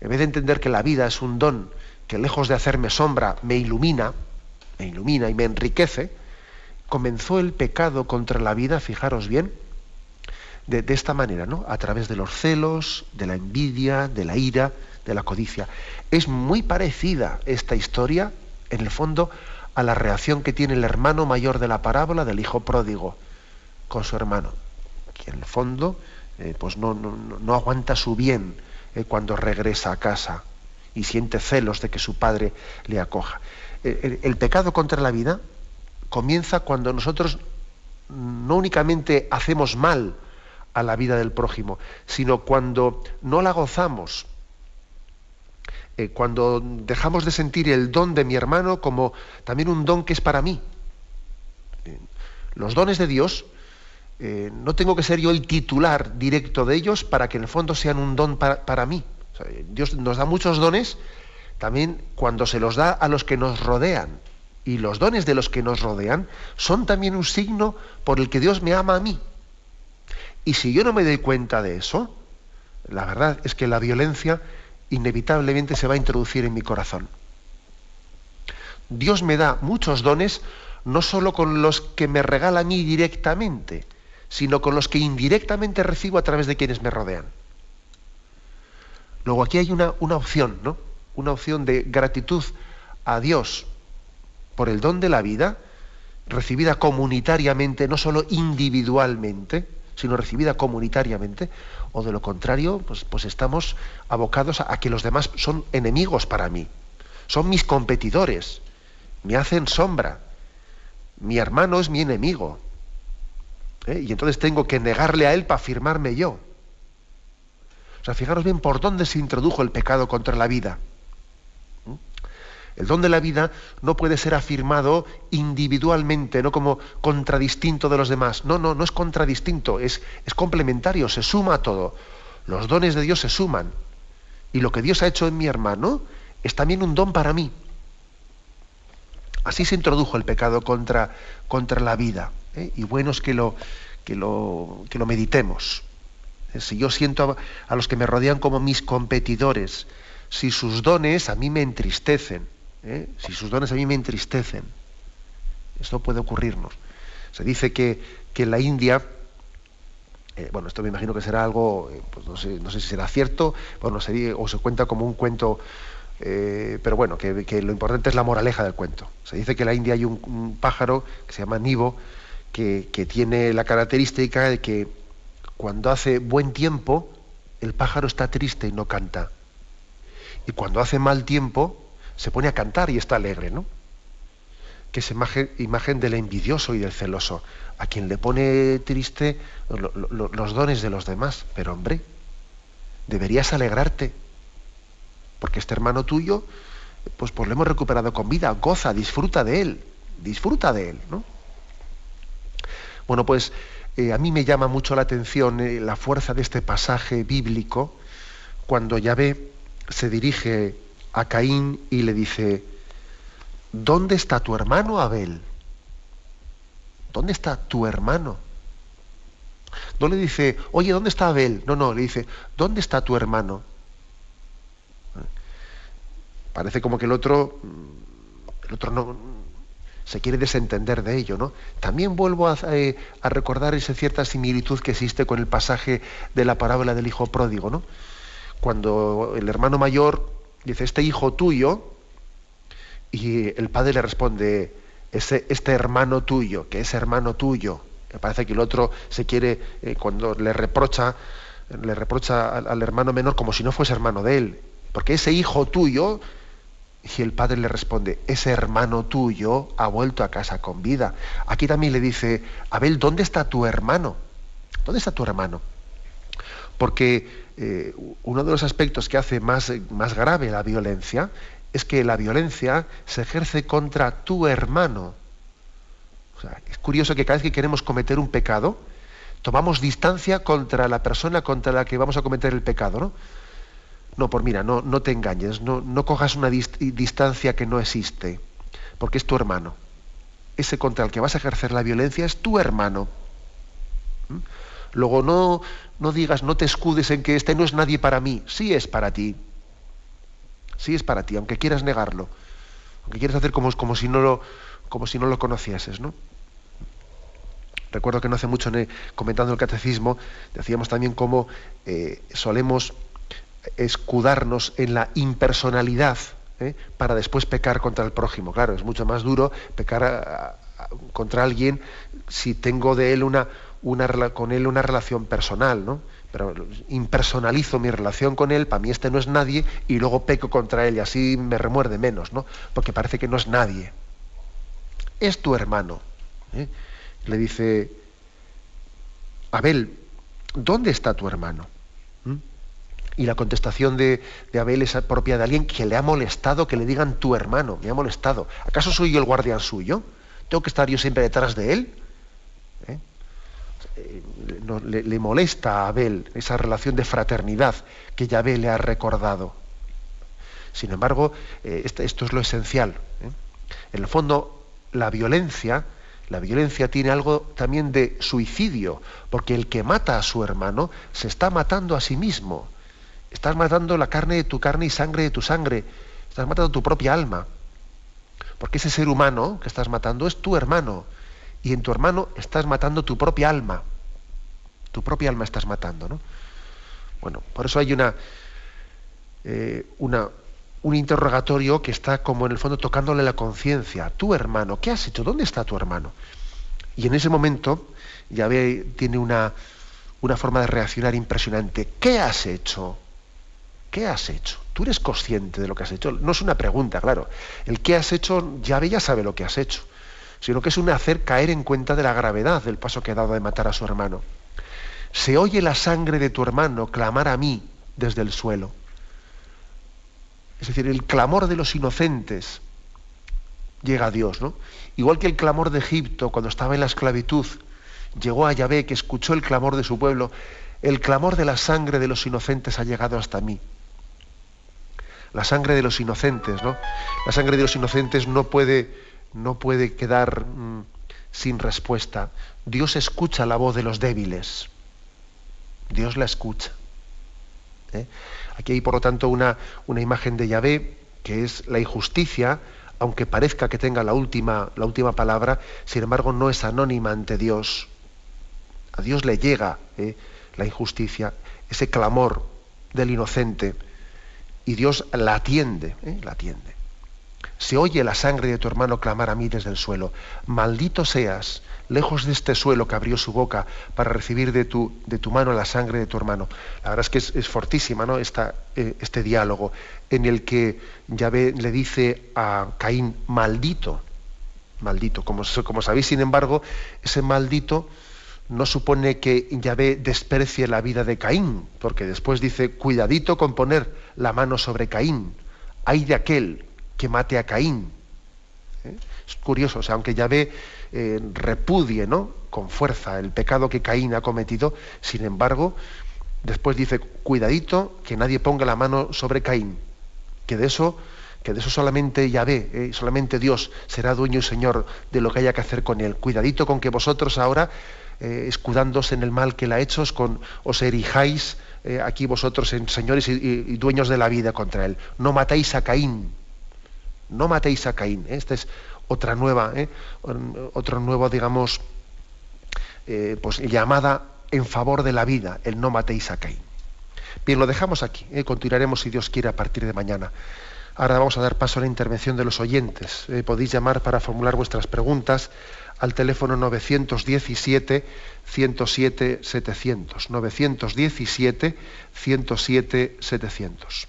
en vez de entender que la vida es un don que, lejos de hacerme sombra, me ilumina y me enriquece, comenzó el pecado contra la vida, fijaros bien, de esta manera, ¿no?, a través de los celos, de la envidia, de la ira, de la codicia. Es muy parecida esta historia, en el fondo, a la reacción que tiene el hermano mayor de la parábola del hijo pródigo con su hermano, que en el fondo pues no aguanta su bien cuando regresa a casa y siente celos de que su padre le acoja. El pecado contra la vida comienza cuando nosotros no únicamente hacemos mal a la vida del prójimo, sino cuando no la gozamos, cuando dejamos de sentir el don de mi hermano como también un don que es para mí. Los dones de Dios, no tengo que ser yo el titular directo de ellos para que en el fondo sean un don para mí. O sea, Dios nos da muchos dones también cuando se los da a los que nos rodean. Y los dones de los que nos rodean son también un signo por el que Dios me ama a mí. Y si yo no me doy cuenta de eso, la verdad es que la violencia inevitablemente se va a introducir en mi corazón. Dios me da muchos dones, no solo con los que me regala a mí directamente, sino con los que indirectamente recibo a través de quienes me rodean. Luego aquí hay una opción, ¿no? Una opción de gratitud a Dios por el don de la vida, recibida comunitariamente, no solo individualmente, sino recibida comunitariamente, o de lo contrario, pues estamos abocados a que los demás son enemigos para mí, son mis competidores, me hacen sombra, mi hermano es mi enemigo, y entonces tengo que negarle a él para afirmarme yo. O sea, fijaros bien por dónde se introdujo el pecado contra la vida. El don de la vida no puede ser afirmado individualmente, no como contradistinto de los demás. No es contradistinto, es complementario, se suma a todo. Los dones de Dios se suman. Y lo que Dios ha hecho en mi hermano es también un don para mí. Así se introdujo el pecado contra la vida. Y bueno es que lo meditemos. Si yo siento a los que me rodean como mis competidores, si sus dones a mí me entristecen, esto puede ocurrirnos. Se dice que en la India, bueno, esto me imagino que será algo, pues no sé si será cierto, bueno, o se cuenta como un cuento, pero bueno, que lo importante es la moraleja del cuento. Se dice que en la India hay un pájaro que se llama nivo, que tiene la característica de que cuando hace buen tiempo, el pájaro está triste y no canta. Y cuando hace mal tiempo, se pone a cantar y está alegre, ¿no? Que es imagen del envidioso y del celoso, a quien le pone triste los dones de los demás. Pero hombre, deberías alegrarte, porque este hermano tuyo, pues lo hemos recuperado con vida. Goza, disfruta de él, ¿no? Bueno, pues a mí me llama mucho la atención la fuerza de este pasaje bíblico, cuando Yahvé se dirige a Caín y le dice: ¿dónde está tu hermano Abel? ¿Dónde está tu hermano? No le dice: oye, ¿dónde está Abel? No, le dice: ¿dónde está tu hermano? Parece como que el otro no se quiere desentender de ello, ¿no? También vuelvo a recordar esa cierta similitud que existe con el pasaje de la parábola del hijo pródigo, ¿no? Cuando el hermano mayor dice: este hijo tuyo, y el padre le responde: este hermano tuyo, que es hermano tuyo. Me parece que el otro se quiere, cuando le reprocha al hermano menor como si no fuese hermano de él, porque ese hijo tuyo, y el padre le responde: ese hermano tuyo ha vuelto a casa con vida. Aquí también le dice: Abel, ¿dónde está tu hermano? ¿Dónde está tu hermano? Porque uno de los aspectos que hace más grave la violencia es que la violencia se ejerce contra tu hermano. O sea, es curioso que cada vez que queremos cometer un pecado, tomamos distancia contra la persona contra la que vamos a cometer el pecado, ¿no? No, pues mira, no te engañes, no cojas una distancia que no existe, porque es tu hermano. Ese contra el que vas a ejercer la violencia es tu hermano. Luego no digas, no te escudes en que este no es nadie para mí. Sí es para ti. Sí es para ti, aunque quieras negarlo. Aunque quieras hacer como si no lo conocieses, ¿no? Recuerdo que no hace mucho, comentando el catecismo, decíamos también cómo solemos escudarnos en la impersonalidad, para después pecar contra el prójimo. Claro, es mucho más duro pecar contra alguien si tengo de él con él una relación personal, ¿no? Pero impersonalizo mi relación con él, para mí este no es nadie, y luego peco contra él y así me remuerde menos, ¿no? Porque parece que no es nadie. Es tu hermano. Le dice: Abel, ¿dónde está tu hermano? Y la contestación de Abel es propia de alguien que le ha molestado que le digan tu hermano. Me ha molestado. ¿Acaso soy yo el guardián suyo? ¿Tengo que estar yo siempre detrás de él? Le molesta a Abel esa relación de fraternidad que Yahvé le ha recordado. Sin embargo, esto es lo esencial. En el fondo, la violencia tiene algo también de suicidio, porque el que mata a su hermano se está matando a sí mismo. Estás matando la carne de tu carne y sangre de tu sangre. Estás matando tu propia alma. Porque ese ser humano que estás matando es tu hermano. Y en tu hermano estás matando tu propia alma. Tu propia alma estás matando, ¿no? Bueno, por eso hay un interrogatorio que está como en el fondo tocándole la conciencia. Tu hermano, ¿qué has hecho? ¿Dónde está tu hermano? Y en ese momento Yahvé tiene una forma de reaccionar impresionante. ¿Qué has hecho? ¿Qué has hecho? ¿Tú eres consciente de lo que has hecho? No es una pregunta, claro. El qué has hecho, Yahvé ya sabe lo que has hecho, sino que es un hacer caer en cuenta de la gravedad del paso que ha dado de matar a su hermano. Se oye la sangre de tu hermano clamar a mí desde el suelo. Es decir, el clamor de los inocentes llega a Dios, ¿no? Igual que el clamor de Egipto cuando estaba en la esclavitud llegó a Yahvé, que escuchó el clamor de su pueblo. El clamor de la sangre de los inocentes ha llegado hasta mí. La sangre de los inocentes, ¿no? La sangre de los inocentes no puede quedar sin respuesta. Dios escucha la voz de los débiles. Dios la escucha. Aquí hay, por lo tanto, una imagen de Yahvé, que es la injusticia aunque parezca que tenga la última palabra, sin embargo no es anónima ante Dios. A Dios le llega la injusticia, ese clamor del inocente, y Dios la atiende, la atiende. Se oye la sangre de tu hermano clamar a mí desde el suelo. Maldito seas, lejos de este suelo que abrió su boca para recibir de tu mano la sangre de tu hermano. La verdad es que es fortísima, ¿no? Este diálogo en el que Yahvé le dice a Caín, maldito, maldito. Como sabéis, sin embargo, ese maldito no supone que Yahvé desprecie la vida de Caín, porque después dice, cuidadito con poner la mano sobre Caín. Ay de aquel que mate a Caín. Es curioso, o sea, aunque Yahvé repudie, ¿no?, con fuerza el pecado que Caín ha cometido, sin embargo, después dice, cuidadito que nadie ponga la mano sobre Caín, que de eso solamente Yahvé, solamente Dios será dueño y señor de lo que haya que hacer con él. Cuidadito con que vosotros ahora, escudándose en el mal que él ha hecho, os erijáis aquí vosotros en señores y dueños de la vida contra él. No matéis a Caín. No matéis a Caín. Esta es otra nueva, digamos, pues llamada en favor de la vida, el no matéis a Caín. Bien, lo dejamos aquí. Continuaremos, si Dios quiere, a partir de mañana. Ahora vamos a dar paso a la intervención de los oyentes. Podéis llamar para formular vuestras preguntas al teléfono 917-107-700. 917-107-700.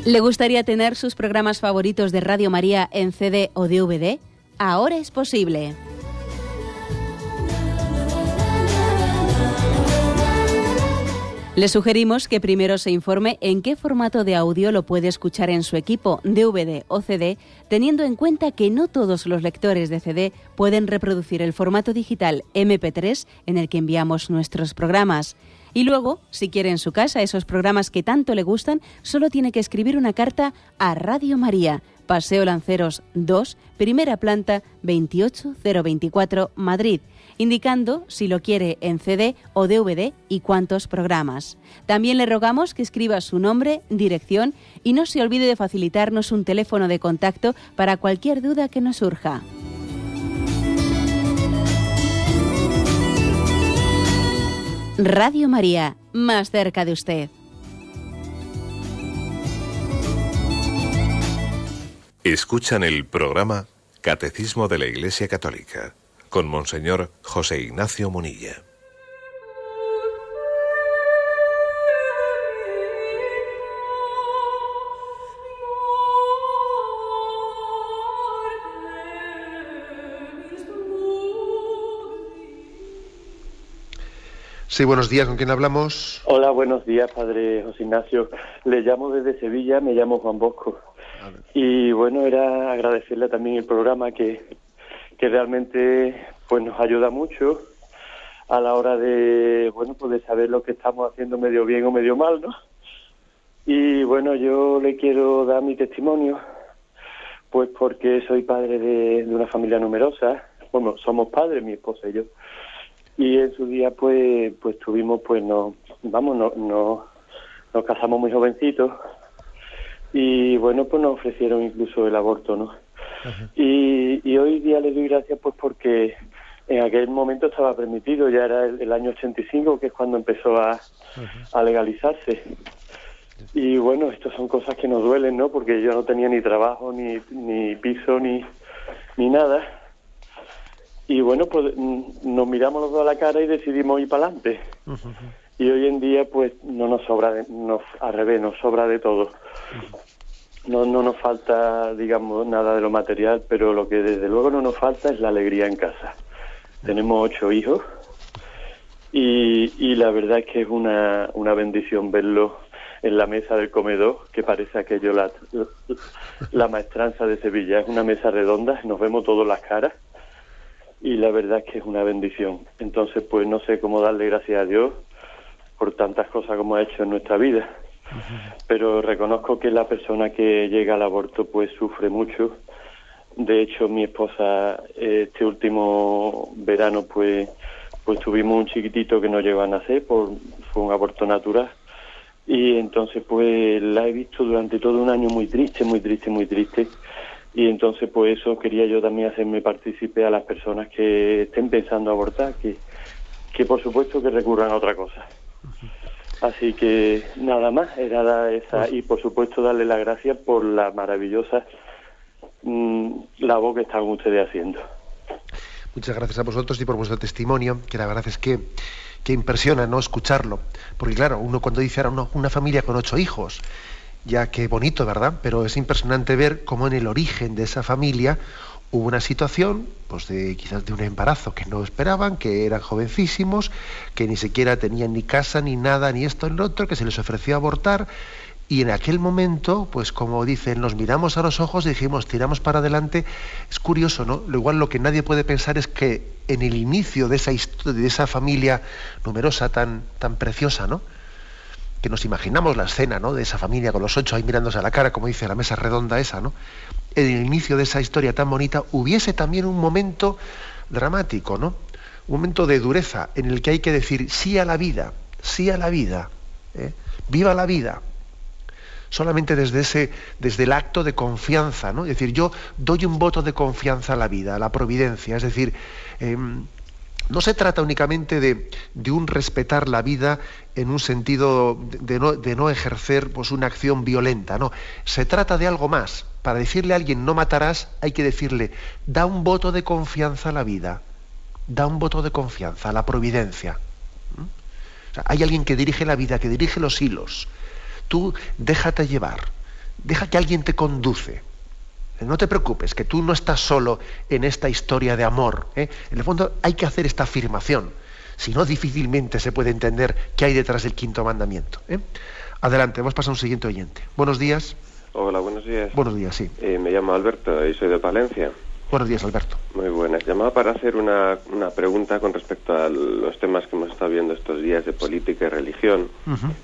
¿Le gustaría tener sus programas favoritos de Radio María en CD o DVD? Ahora es posible. Le sugerimos que primero se informe en qué formato de audio lo puede escuchar en su equipo, DVD o CD, teniendo en cuenta que no todos los lectores de CD pueden reproducir el formato digital MP3 en el que enviamos nuestros programas. Y luego, si quiere en su casa esos programas que tanto le gustan, solo tiene que escribir una carta a Radio María, Paseo Lanceros 2, primera planta, 28024, Madrid, indicando si lo quiere en CD o DVD y cuántos programas. También le rogamos que escriba su nombre, dirección y no se olvide de facilitarnos un teléfono de contacto para cualquier duda que nos surja. Radio María, más cerca de usted. Escuchan el programa Catecismo de la Iglesia Católica con Monseñor José Ignacio Munilla. Sí, buenos días, ¿con quién hablamos? Hola, buenos días, padre José Ignacio. Le llamo desde Sevilla, me llamo Juan Bosco. Y bueno, era agradecerle también el programa que realmente pues nos ayuda mucho a la hora de, bueno, pues de saber lo que estamos haciendo medio bien o medio mal, ¿no? Y bueno, yo le quiero dar mi testimonio, pues porque soy padre de una familia numerosa. Bueno, somos padres, mi esposa y yo. Y en su día, pues tuvimos, pues nos casamos muy jovencitos y bueno, pues nos ofrecieron incluso el aborto, ¿no? Uh-huh. Y hoy día le doy gracias, pues porque en aquel momento estaba permitido, ya era el año 85, que es cuando empezó a legalizarse. Y bueno, estas son cosas que nos duelen, ¿no? Porque yo no tenía ni trabajo, ni piso, ni nada. Y bueno, pues nos miramos los dos a la cara y decidimos ir para adelante. Uh-huh. Y hoy en día, pues no nos sobra, al revés, nos sobra de todo. Uh-huh. No nos falta, digamos, nada de lo material, pero lo que desde luego no nos falta es la alegría en casa. Uh-huh. Tenemos 8 hijos y la verdad es que es una bendición verlo en la mesa del comedor, que parece aquello la maestranza de Sevilla. Es una mesa redonda, nos vemos todas las caras. Y la verdad es que es una bendición. Entonces, pues no sé cómo darle gracias a Dios por tantas cosas como ha hecho en nuestra vida. Uh-huh. Pero reconozco que la persona que llega al aborto pues sufre mucho. De hecho, mi esposa este último verano pues tuvimos un chiquitito que no llegó a nacer, fue un aborto natural. Y entonces pues la he visto durante todo un año muy triste, muy triste, muy triste. Y entonces pues eso quería yo también hacerme partícipe a las personas que estén pensando abortar, que por supuesto que recurran a otra cosa. Así que nada más, era dar esa, y por supuesto darle las gracias por la maravillosa labor que están ustedes haciendo. Muchas gracias a vosotros y por vuestro testimonio, que la verdad es que impresiona, ¿no?, escucharlo. Porque claro, uno cuando dice ahora una familia con 8 hijos, ya qué bonito, ¿verdad? Pero es impresionante ver cómo en el origen de esa familia hubo una situación, pues quizás de un embarazo que no esperaban, que eran jovencísimos, que ni siquiera tenían ni casa, ni nada, ni esto ni lo otro, que se les ofreció abortar, y en aquel momento, pues como dicen, nos miramos a los ojos y dijimos, tiramos para adelante. Es curioso, ¿no? Lo igual lo que nadie puede pensar es que en el inicio de esa familia numerosa, tan preciosa, ¿no?, que nos imaginamos la escena, ¿no?, de esa familia con los 8 ahí mirándose a la cara, como dice la mesa redonda esa, ¿no?, en el inicio de esa historia tan bonita hubiese también un momento dramático, ¿no?, un momento de dureza en el que hay que decir sí a la vida, viva la vida. Solamente desde el acto de confianza, ¿no? Es decir, yo doy un voto de confianza a la vida, a la providencia. Es decir, no se trata únicamente de un respetar la vida en un sentido de no ejercer pues una acción violenta, no. Se trata de algo más. Para decirle a alguien no matarás, hay que decirle da un voto de confianza a la vida, da un voto de confianza a la providencia. O sea, hay alguien que dirige la vida, que dirige los hilos. Tú déjate llevar, deja que alguien te conduce. No te preocupes, que tú no estás solo en esta historia de amor. En el fondo hay que hacer esta afirmación. Si no, difícilmente se puede entender qué hay detrás del 5.º mandamiento. Adelante, vamos a pasar a un siguiente oyente. Buenos días. Hola, buenos días. Buenos días, sí. Me llamo Alberto y soy de Palencia. Buenos días, Alberto. Muy buenas. Llamaba para hacer una pregunta con respecto a los temas que hemos estado viendo estos días de política y religión.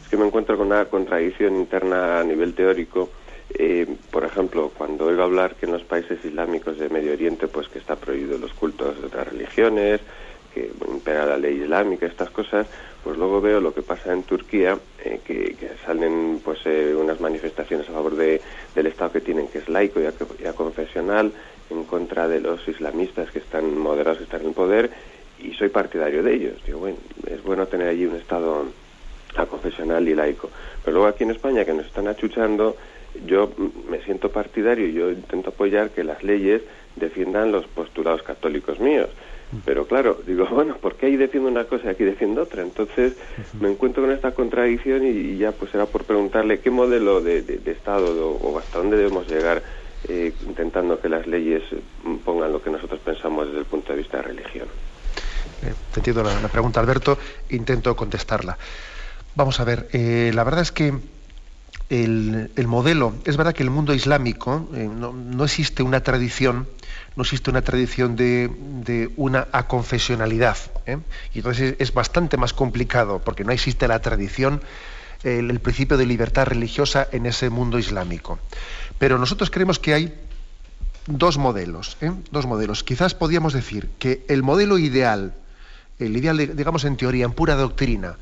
Es que me encuentro con una contradicción interna a nivel teórico. Por ejemplo, cuando oigo hablar que en los países islámicos de Medio Oriente, pues que está prohibido los cultos de otras religiones, que impera la ley islámica, estas cosas, pues luego veo lo que pasa en Turquía, que salen pues unas manifestaciones a favor del Estado que tienen, que es laico y aconfesional, en contra de los islamistas que están moderados, que están en el poder, y soy partidario de ellos. Digo, bueno, es bueno tener allí un Estado aconfesional y laico. Pero luego aquí en España, que nos están achuchando, yo me siento partidario y yo intento apoyar que las leyes defiendan los postulados católicos míos. Pero claro, digo, bueno, ¿por qué ahí defiendo una cosa y aquí defiendo otra? Entonces me encuentro con esta contradicción y ya pues era por preguntarle qué modelo de Estado o hasta dónde debemos llegar intentando que las leyes pongan lo que nosotros pensamos desde el punto de vista de religión. Te entiendo la pregunta, Alberto, intento contestarla. Vamos a ver, la verdad es que el modelo, es verdad que el mundo islámico no existe una tradición, de una aconfesionalidad, y entonces es bastante más complicado porque no existe la tradición, el principio de libertad religiosa en ese mundo islámico. Pero nosotros creemos que hay dos modelos. Quizás podríamos decir que el modelo ideal, digamos en teoría, en pura doctrina,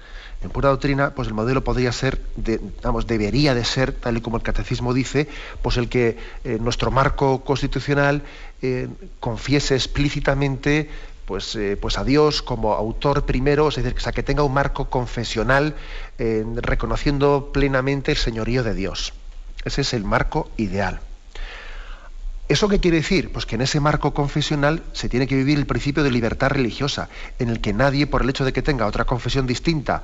pues el modelo podría ser, debería de ser, tal y como el catecismo dice, pues el que nuestro marco constitucional confiese explícitamente pues a Dios como autor primero, es decir, que tenga un marco confesional reconociendo plenamente el señorío de Dios. Ese es el marco ideal. ¿Eso qué quiere decir? Pues que en ese marco confesional se tiene que vivir el principio de libertad religiosa, en el que nadie, por el hecho de que tenga otra confesión distinta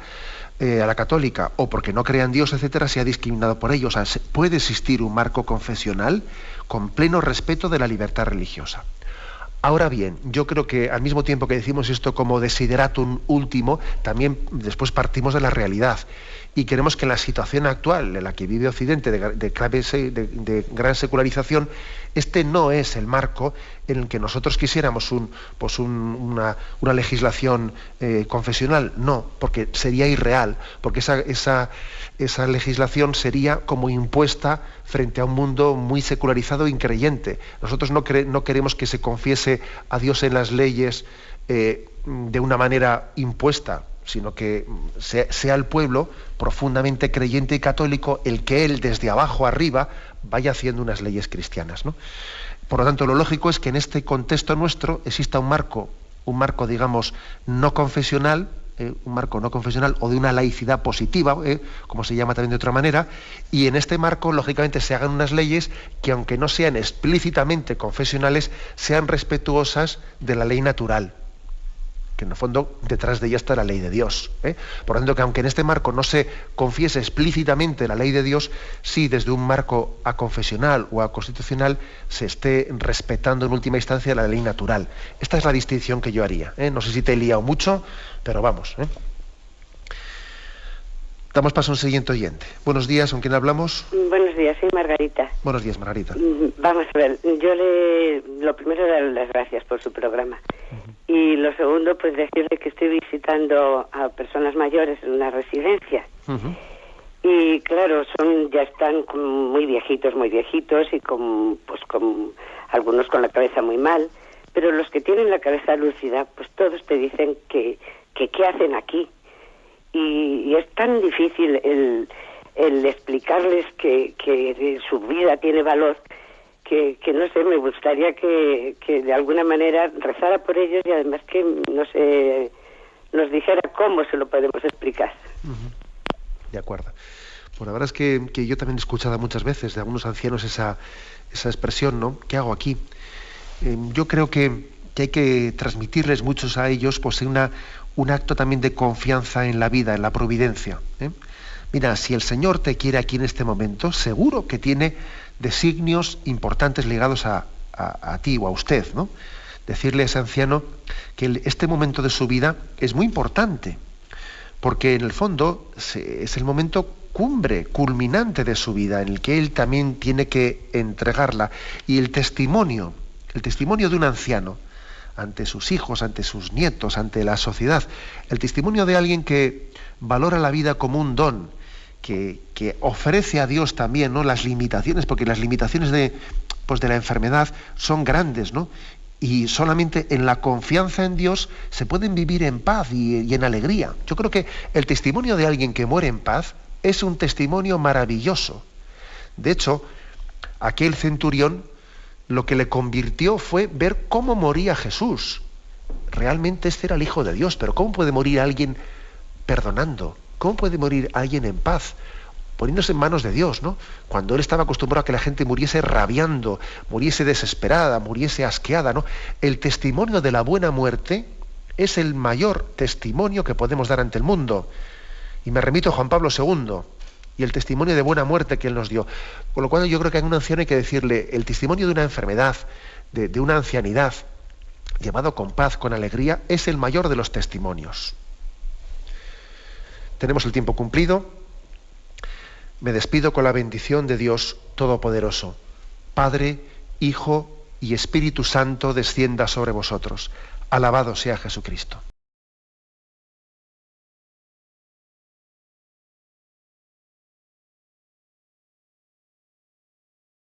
a la católica, o porque no crea en Dios, etcétera, sea discriminado por ello. O sea, puede existir un marco confesional con pleno respeto de la libertad religiosa. Ahora bien, yo creo que al mismo tiempo que decimos esto como desideratum último, también después partimos de la realidad. Y queremos que en la situación actual en la que vive Occidente de gran secularización, este no es el marco en el que nosotros quisiéramos una legislación confesional. No, porque sería irreal, porque esa legislación sería como impuesta frente a un mundo muy secularizado e increyente. Nosotros no queremos que se confiese a Dios en las leyes de una manera impuesta, sino que sea el pueblo profundamente creyente y católico el que él desde abajo arriba vaya haciendo unas leyes cristianas, ¿no? Por lo tanto, lo lógico es que en este contexto nuestro exista un marco, digamos, no confesional, un marco no confesional o de una laicidad positiva, como se llama también de otra manera, y en este marco, lógicamente, se hagan unas leyes que, aunque no sean explícitamente confesionales, sean respetuosas de la ley natural, que en el fondo detrás de ella está la ley de Dios. Por lo tanto, que aunque en este marco no se confiese explícitamente la ley de Dios, sí desde un marco aconfesional o aconstitucional se esté respetando en última instancia la ley natural. Esta es la distinción que yo haría. No sé si te he liado mucho, pero vamos. Damos paso a un siguiente oyente. Buenos días, ¿con quién hablamos? Buenos días, soy Margarita. Buenos días, Margarita. Vamos a ver, lo primero darle las gracias por su programa. Y lo segundo, pues decirle que estoy visitando a personas mayores en una residencia. Y claro, ya están muy viejitos y con algunos con la cabeza muy mal, pero los que tienen la cabeza lúcida, pues todos te dicen que qué hacen aquí. Y es tan difícil el explicarles que su vida tiene valor, que no sé, me gustaría que de alguna manera rezara por ellos y además que nos dijera cómo se lo podemos explicar. De acuerdo. Pues la verdad es que yo también he escuchado muchas veces de algunos ancianos esa expresión, ¿no? ¿Qué hago aquí? Yo creo que hay que transmitirles muchos a ellos pues un acto también de confianza en la vida, en la providencia. Mira, si el Señor te quiere aquí en este momento, seguro que tiene designios importantes ligados a ti o a usted, ¿no? Decirle a ese anciano que este momento de su vida es muy importante, porque en el fondo es el momento culminante de su vida, en el que él también tiene que entregarla. Y el testimonio de un anciano ante sus hijos, ante sus nietos, ante la sociedad, el testimonio de alguien que valora la vida como un don, que ofrece a Dios también, ¿no?, las limitaciones, porque las limitaciones de la enfermedad son grandes, ¿no? Y solamente en la confianza en Dios se pueden vivir en paz y en alegría. Yo creo que el testimonio de alguien que muere en paz es un testimonio maravilloso. De hecho, aquel centurión, lo que le convirtió fue ver cómo moría Jesús. Realmente este era el Hijo de Dios, pero ¿cómo puede morir alguien perdonando? ¿Cómo puede morir alguien en paz? Poniéndose en manos de Dios, ¿no? Cuando él estaba acostumbrado a que la gente muriese rabiando, muriese desesperada, muriese asqueada, ¿no? El testimonio de la buena muerte es el mayor testimonio que podemos dar ante el mundo. Y me remito a Juan Pablo II y el testimonio de buena muerte que él nos dio. Con lo cual yo creo que a un anciano hay que decirle, el testimonio de una enfermedad, de una ancianidad, llevado con paz, con alegría, es el mayor de los testimonios. Tenemos el tiempo cumplido. Me despido con la bendición de Dios Todopoderoso. Padre, Hijo y Espíritu Santo descienda sobre vosotros. Alabado sea Jesucristo.